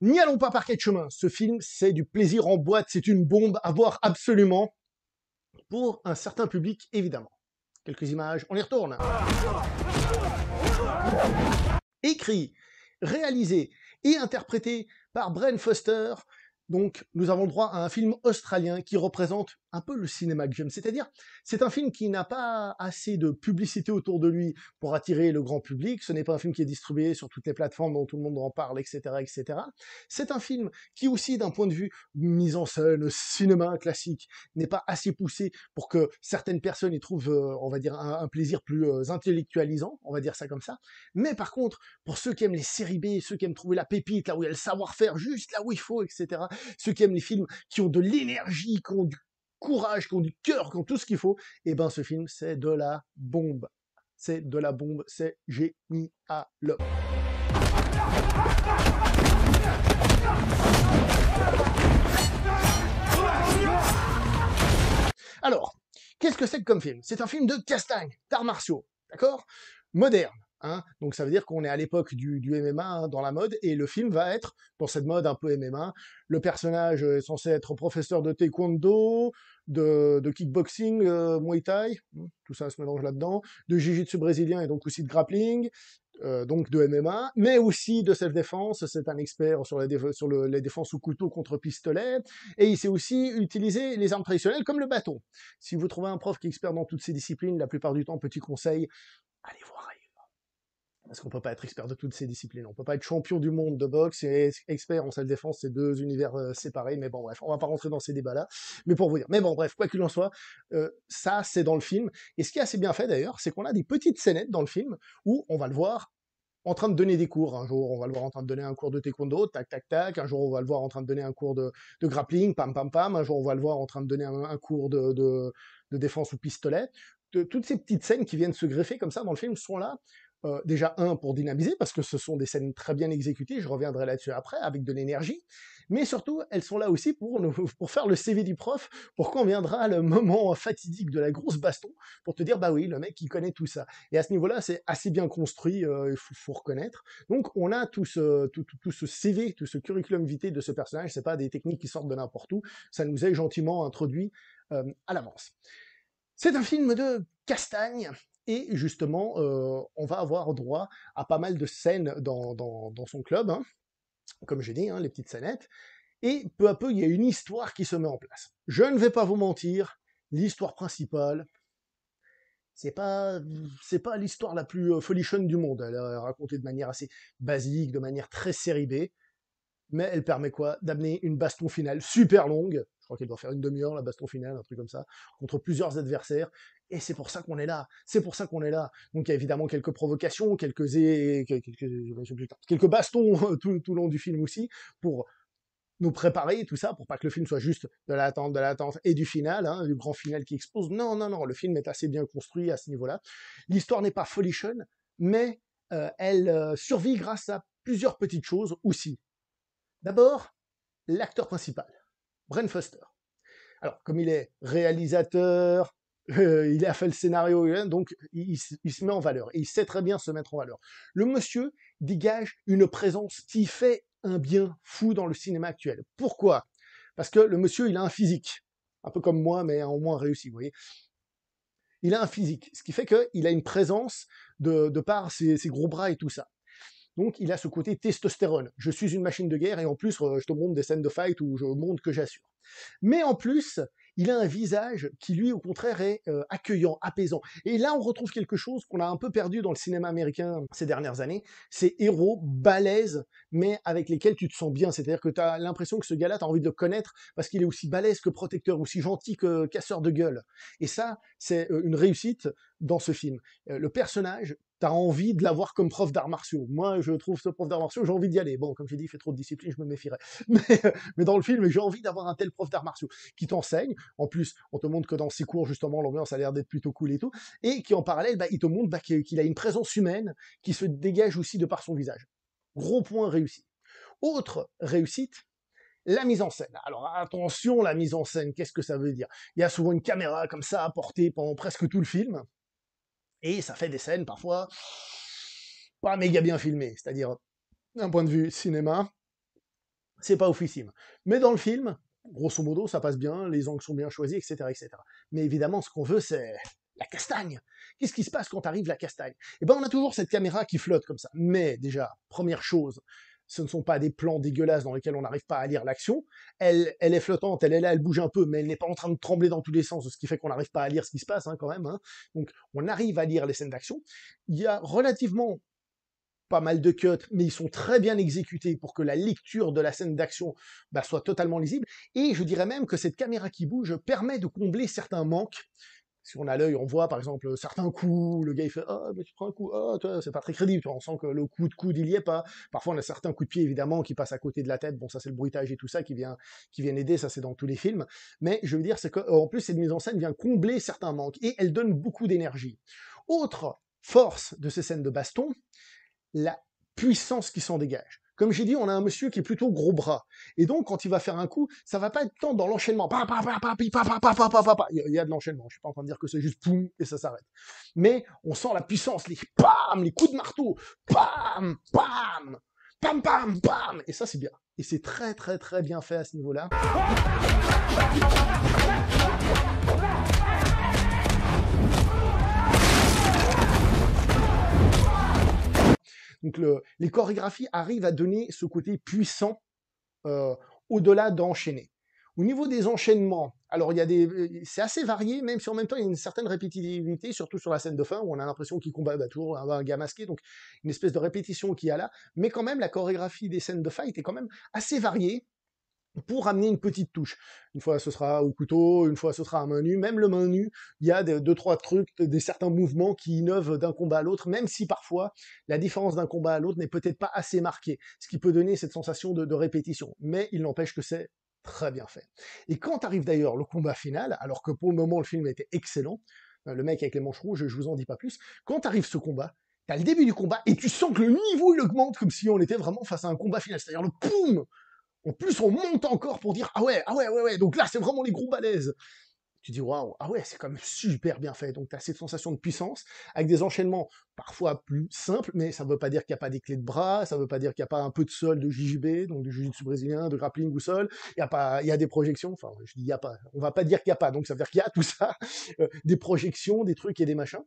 N'y allons pas par quatre chemins. Ce film, c'est du plaisir en boîte, c'est une bombe à voir absolument, pour un certain public, évidemment. Quelques images, on y retourne. Écrit, réalisé et interprété par Bren Foster. Donc, nous avons le droit à un film australien qui représente un peu le cinéma que j'aime. C'est-à-dire, c'est un film qui n'a pas assez de publicité autour de lui pour attirer le grand public. Ce n'est pas un film qui est distribué sur toutes les plateformes dont tout le monde en parle, etc., etc. C'est un film qui aussi, d'un point de vue mise en scène, cinéma classique, n'est pas assez poussé pour que certaines personnes y trouvent, on va dire, un plaisir plus intellectualisant, on va dire ça comme ça. Mais par contre, pour ceux qui aiment les séries B, ceux qui aiment trouver la pépite, là où il y a le savoir-faire, juste là où il faut, etc., ceux qui aiment les films qui ont de l'énergie, qui ont du courage, qui ont du cœur, qui ont tout ce qu'il faut, et ben ce film, c'est de la bombe. C'est de la bombe, c'est génial. Alors, qu'est-ce que c'est que comme film? C'est un film de castagne, d'arts martiaux, d'accord? Moderne. Hein, donc ça veut dire qu'on est à l'époque du MMA hein, dans la mode, et le film va être dans cette mode un peu MMA. Le personnage est censé être professeur de taekwondo, de kickboxing, muay thai, tout ça se mélange là-dedans, de jiu-jitsu brésilien et donc aussi de grappling, donc de MMA, mais aussi de self-défense. C'est un expert sur les défenses au couteau contre pistolet, et il sait aussi utiliser les armes traditionnelles comme le bâton. Si vous trouvez un prof qui est expert dans toutes ces disciplines, la plupart du temps, petit conseil, allez voir ailleurs. Parce qu'on peut pas être expert de toutes ces disciplines. On peut pas être champion du monde de boxe et expert en self-défense, c'est deux univers séparés. Mais bon, bref, on va pas rentrer dans ces débats-là. Mais pour vous dire. Mais bon, bref, quoi qu'il en soit, ça, c'est dans le film. Et ce qui est assez bien fait d'ailleurs, c'est qu'on a des petites scénettes dans le film où on va le voir en train de donner des cours. Un jour, on va le voir en train de donner un cours de taekwondo, tac, tac, tac. Un jour, on va le voir en train de donner un cours de grappling, pam, pam, pam. Un jour, on va le voir en train de donner un cours de défense au pistolet. Toutes ces petites scènes qui viennent se greffer comme ça dans le film sont là. Déjà, pour dynamiser, parce que ce sont des scènes très bien exécutées, je reviendrai là-dessus après, avec de l'énergie, mais surtout, elles sont là aussi pour faire le CV du prof, pour quand viendra le moment fatidique de la grosse baston, pour te dire, bah oui, le mec, il connaît tout ça. Et à ce niveau-là, c'est assez bien construit, il faut reconnaître. Donc, on a tout ce CV, tout ce curriculum vitae de ce personnage, c'est pas des techniques qui sortent de n'importe où, ça nous est gentiment introduit à l'avance. C'est un film de castagne, et justement, on va avoir droit à pas mal de scènes dans son club, hein, comme j'ai dit, hein, les petites scénettes, et peu à peu, il y a une histoire qui se met en place. Je ne vais pas vous mentir, l'histoire principale, c'est pas, c'est pas l'histoire la plus folichonne du monde. Elle est racontée de manière assez basique, de manière très série B, mais elle permet quoi? D'amener une baston finale super longue, je crois qu'elle doit faire une demi-heure, la baston finale, un truc comme ça, contre plusieurs adversaires, et c'est pour ça qu'on est là, c'est pour ça qu'on est là. Donc il y a évidemment quelques provocations, quelques bastons tout le long du film aussi, pour nous préparer, tout ça, pour pas que le film soit juste de l'attente et du final, hein, du grand final qui explose. Non, non, non, le film est assez bien construit à ce niveau-là. L'histoire n'est pas folichonne, mais elle survit grâce à plusieurs petites choses aussi. D'abord, l'acteur principal, Bren Foster. Alors, comme il est réalisateur, il a fait le scénario, donc il se met en valeur. Et il sait très bien se mettre en valeur. Le monsieur dégage une présence qui fait un bien fou dans le cinéma actuel. Pourquoi? Parce que le monsieur, il a un physique. Un peu comme moi, mais en moins réussi, vous voyez. Il a un physique, ce qui fait qu'il a une présence de par ses gros bras et tout ça. Donc il a ce côté testostérone. Je suis une machine de guerre et en plus je te montre des scènes de fight où je montre que j'assure. Mais en plus, il a un visage qui lui au contraire est accueillant, apaisant. Et là on retrouve quelque chose qu'on a un peu perdu dans le cinéma américain ces dernières années, ces héros balèzes mais avec lesquels tu te sens bien. C'est-à-dire que tu as l'impression que ce gars-là, tu as envie de le connaître parce qu'il est aussi balèze que protecteur, aussi gentil que casseur de gueule. Et ça, c'est une réussite dans ce film. Le personnage, t'as envie de l'avoir comme prof d'arts martiaux. Moi, je trouve ce prof d'arts martiaux, j'ai envie d'y aller. Bon, comme j'ai dit, il fait trop de discipline, je me méfierais. Mais dans le film, j'ai envie d'avoir un tel prof d'arts martiaux qui t'enseigne. En plus, on te montre que dans ses cours, justement, l'ambiance a l'air d'être plutôt cool et tout. Et qui, en parallèle, il te montre qu'il a une présence humaine qui se dégage aussi de par son visage. Gros point réussi. Autre réussite, la mise en scène. Alors attention, la mise en scène, qu'est-ce que ça veut dire? Il y a souvent une caméra comme ça à portée pendant presque tout le film. Et ça fait des scènes parfois pas méga bien filmées, c'est-à-dire d'un point de vue cinéma, c'est pas oufissime. Mais dans le film, grosso modo, ça passe bien, les angles sont bien choisis, etc., etc. Mais évidemment, ce qu'on veut, c'est la castagne. Qu'est-ce qui se passe quand arrive la castagne? Eh ben, on a toujours cette caméra qui flotte comme ça. Mais déjà, première chose, ce ne sont pas des plans dégueulasses dans lesquels on n'arrive pas à lire l'action. Elle est flottante, elle est là, elle bouge un peu, mais elle n'est pas en train de trembler dans tous les sens, ce qui fait qu'on n'arrive pas à lire ce qui se passe, hein, quand même. Hein. Donc, on arrive à lire les scènes d'action. Il y a relativement pas mal de cuts, mais ils sont très bien exécutés pour que la lecture de la scène d'action soit totalement lisible. Et je dirais même que cette caméra qui bouge permet de combler certains manques. Si on a l'œil, on voit par exemple certains coups, le gars il fait «Ah, mais tu prends un coup, ah, toi, c'est pas très crédible», tu vois, on sent que le coup de coude il y est pas. Parfois on a certains coups de pied évidemment qui passent à côté de la tête, bon ça c'est le bruitage et tout ça qui vient aider, ça c'est dans tous les films. Mais je veux dire, c'est qu'en plus cette mise en scène vient combler certains manques et elle donne beaucoup d'énergie. Autre force de ces scènes de baston, la puissance qui s'en dégage. Comme j'ai dit, on a un monsieur qui est plutôt gros bras. Et donc, quand il va faire un coup, ça va pas être tant dans l'enchaînement. Il y a de l'enchaînement. Je suis pas en train de dire que c'est juste poum et ça s'arrête. Mais on sent la puissance, les pam, les coups de marteau, pam, pam, pam, pam, pam. Et ça, c'est bien. Et c'est très, très, très bien fait à ce niveau-là. Donc les chorégraphies arrivent à donner ce côté puissant au-delà d'enchaîner. Au niveau des enchaînements, alors c'est assez varié, même si en même temps il y a une certaine répétitivité, surtout sur la scène de fin, où on a l'impression qu'il combat toujours un gars masqué, donc une espèce de répétition qu'il y a là, mais quand même la chorégraphie des scènes de fight est quand même assez variée, pour amener une petite touche. Une fois ce sera au couteau, une fois ce sera à main nue, même le main nue, il y a deux, trois trucs, certains mouvements qui innovent d'un combat à l'autre, même si parfois la différence d'un combat à l'autre n'est peut-être pas assez marquée, ce qui peut donner cette sensation de répétition, mais il n'empêche que c'est très bien fait. Et quand arrive d'ailleurs le combat final, alors que pour le moment le film était excellent, le mec avec les manches rouges, je vous en dis pas plus, quand arrive ce combat, t'as le début du combat et tu sens que le niveau il augmente comme si on était vraiment face à un combat final, c'est-à-dire le poum. En plus, on monte encore pour dire ah ouais, donc là, c'est vraiment les gros balaises. Tu dis waouh, ah ouais, c'est quand même super bien fait. Donc, tu as cette sensation de puissance avec des enchaînements parfois plus simples, mais ça ne veut pas dire qu'il n'y a pas des clés de bras, ça ne veut pas dire qu'il n'y a pas un peu de sol de JJB, donc du jiu-jitsu brésilien, de grappling ou sol. Il y a des projections, enfin, je dis il n'y a pas, on va pas dire qu'il n'y a pas, donc ça veut dire qu'il y a tout ça, des projections, des trucs et des machins.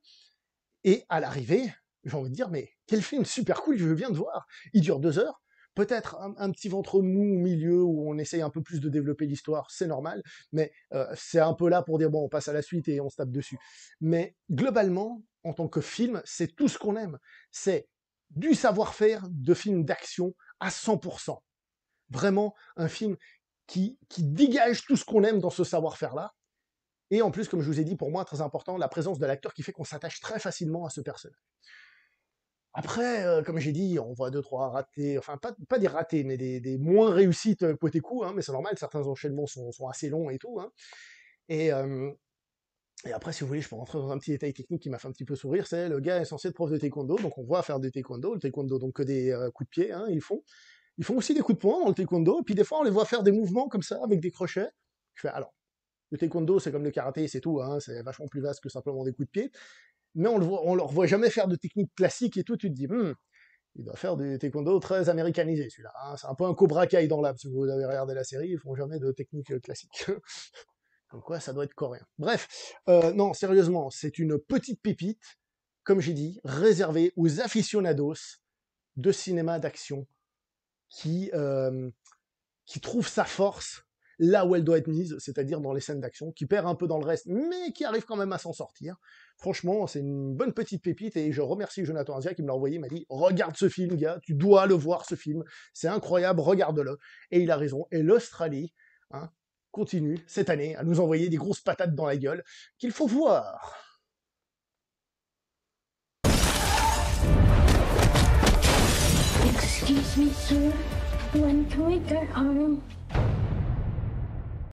Et à l'arrivée, j'ai envie de dire, mais quel film super cool, je viens de voir. Il dure 2 heures. Peut-être un petit ventre mou au milieu où on essaye un peu plus de développer l'histoire, c'est normal, mais c'est un peu là pour dire bon, on passe à la suite et on se tape dessus. Mais globalement, en tant que film, c'est tout ce qu'on aime. C'est du savoir-faire de film d'action à 100%. Vraiment un film qui dégage tout ce qu'on aime dans ce savoir-faire-là. Et en plus, comme je vous ai dit, pour moi, très important, la présence de l'acteur qui fait qu'on s'attache très facilement à ce personnage. Après, comme j'ai dit, on voit 2-3 ratés, enfin pas des ratés, mais des moins réussites côté coup, hein, mais c'est normal, certains enchaînements sont assez longs et tout. Hein. Et après, si vous voulez, je peux rentrer dans un petit détail technique qui m'a fait un petit peu sourire, c'est le gars est censé être prof de taekwondo, donc on voit faire du taekwondo, le taekwondo donc que des coups de pied, hein, ils font. Ils font aussi des coups de poing dans le taekwondo, et puis des fois on les voit faire des mouvements comme ça, avec des crochets. Je fais, alors, le taekwondo c'est comme le karaté, c'est tout, hein, c'est vachement plus vaste que simplement des coups de pied. Mais on leur voit jamais faire de techniques classiques et tout, tu te dis, il doit faire du taekwondo très américanisé, celui-là. Hein. C'est un peu un Cobra Kai dans l'âme, si vous avez regardé la série, ils font jamais de techniques classiques. Comme quoi, ça doit être coréen. Bref, non, sérieusement, c'est une petite pépite, comme j'ai dit, réservée aux aficionados de cinéma d'action qui trouve sa force là où elle doit être mise, c'est-à-dire dans les scènes d'action, qui perd un peu dans le reste, mais qui arrive quand même à s'en sortir. Franchement, c'est une bonne petite pépite, et je remercie Jonathan Azia qui me l'a envoyé, il m'a dit « Regarde ce film, gars, tu dois le voir, ce film, c'est incroyable, regarde-le ». Et il a raison, et l'Australie continue, cette année, à nous envoyer des grosses patates dans la gueule, qu'il faut voir. Excuse me, sir, when can we go home?